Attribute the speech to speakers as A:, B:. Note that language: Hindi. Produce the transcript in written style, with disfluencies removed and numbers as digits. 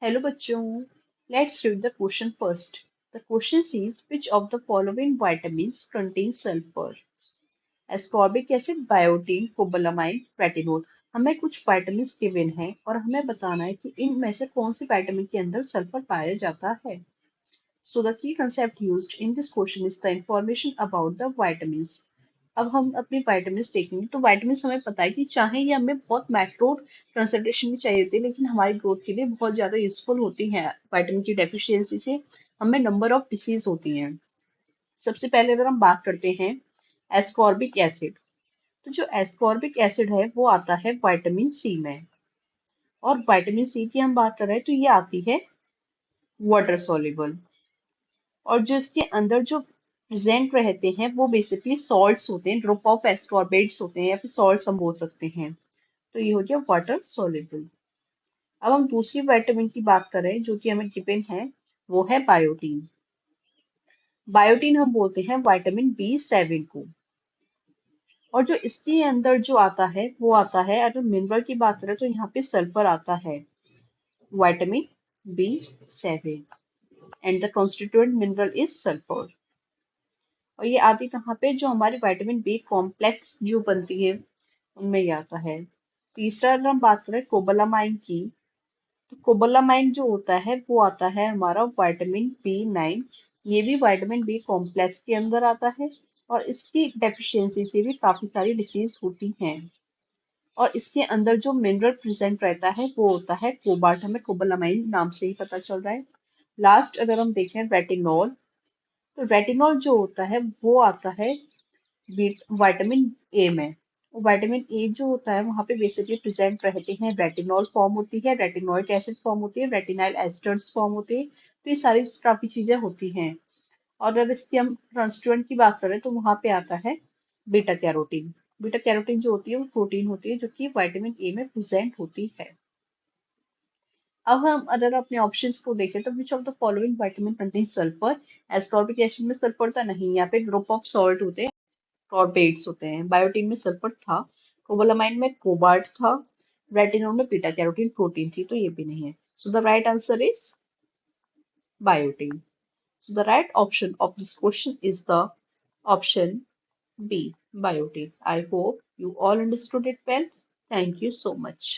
A: हेलो बच्चों, let's read the question first. The question is which of the following vitamins contain sulfur? Ascorbic acid, biotin, cobalamin, retinol. हमें कुछ vitamins given हैं और हमें बताना है कि इनमें से कौन सी vitamin के अंदर सल्फर पाया जाता है. So the key concept used in this question is the information about the vitamins. अब हम अपनी वाइटामिन देखेंगे तो वाइटामिन हमें पता है कि चाहे ये हमें बहुत मैक्रो कंसंट्रेशन में चाहिए होती है लेकिन हमारी ग्रोथ के लिए बहुत ज्यादा यूजफुल होती हैं. वाइटामिन की डेफिशिएंसी से हमें नंबर ऑफ डिसीज होती हैं. सबसे पहले अगर हम बात करते हैं एस्कॉर्बिक एसिड, तो जो एस्कॉर्बिक एसिड है वो आता है वाइटामिन सी में. और वाइटामिन सी की हम बात कर रहे हैं तो ये आती है वाटर सॉल्युबल. और जो इसके अंदर जो प्रेजेंट रहते हैं वो बेसिकली सॉल्ट्स होते हैं, ग्रुप ऑफ एस्कॉर्बेट्स होते हैं या फिर सॉल्ट्स हम बोल सकते हैं. तो ये हो गया वाटर सॉल्युबल. अब हम दूसरी विटामिन की बात करें जो कि हमें गिवन है, वो है बायोटीन. बायोटीन हम बोलते हैं विटामिन बी 7 को. और जो इसके अंदर जो आता है वो आता है, अगर मिनरल की बात करें तो यहाँ पे सल्फर आता है, vitamin B 7. And the constituent mineral is sulphur. और ये आती कहाँ पे, जो हमारी विटामिन बी कॉम्प्लेक्स जो बनती है उनमें ये आता है. तीसरा अगर हम बात करें कोबलामाइन की, तो कोबलामाइन जो होता है वो आता है हमारा विटामिन बी 9. ये भी विटामिन बी कॉम्प्लेक्स के अंदर आता है और इसकी डेफिशिएंसी से भी काफी सारी डिसीज होती हैं. और इसके अंदर जो मिनरल प्रेजेंट रहता है वो होता है कोबाल्ट. हमें कोबलामाइन नाम से ही पता चल रहा है. लास्ट अगर हम देखें रेटिनॉल, तो रेटिनॉल जो होता है वो आता है विटामिन ए में. विटामिन ए जो होता है वहां पे बेसिकली प्रेजेंट रहते हैं, रेटिनॉल फॉर्म होती है, रेटिनोइक एसिड फॉर्म होती है, रेटिनाइल एस्टर्स फॉर्म होते हैं. तो ये सारी काफी चीजें होती हैं. और अगर इसकी हम कंस्टिट्यूएंट की बात करें तो वहां पे आता है बीटा कैरोटीन. बीटा कैरोटीन जो होती है वो प्रोटीन होती है जो कि विटामिन ए में प्रेजेंट होती है. अब हम अगर अपने ऑप्शंस को देखें तो which of the following vitamin contain sulphur. Ascorbic acid में सल्फर था नहीं, यहाँ पे ग्रुप ऑफ सॉल्ट होते हैं, टॉर्बेट्स होते हैं. बायोटीन में सल्फर था, कोबालामाइन में कोबाल्ट था, रेटिनॉल में बीटा कैरोटीन प्रोटीन थी, तो ये भी नहीं है. So the right answer is biotin. So the right option of this question is the option B, biotin. I hope you all understood it well. Thank you so much.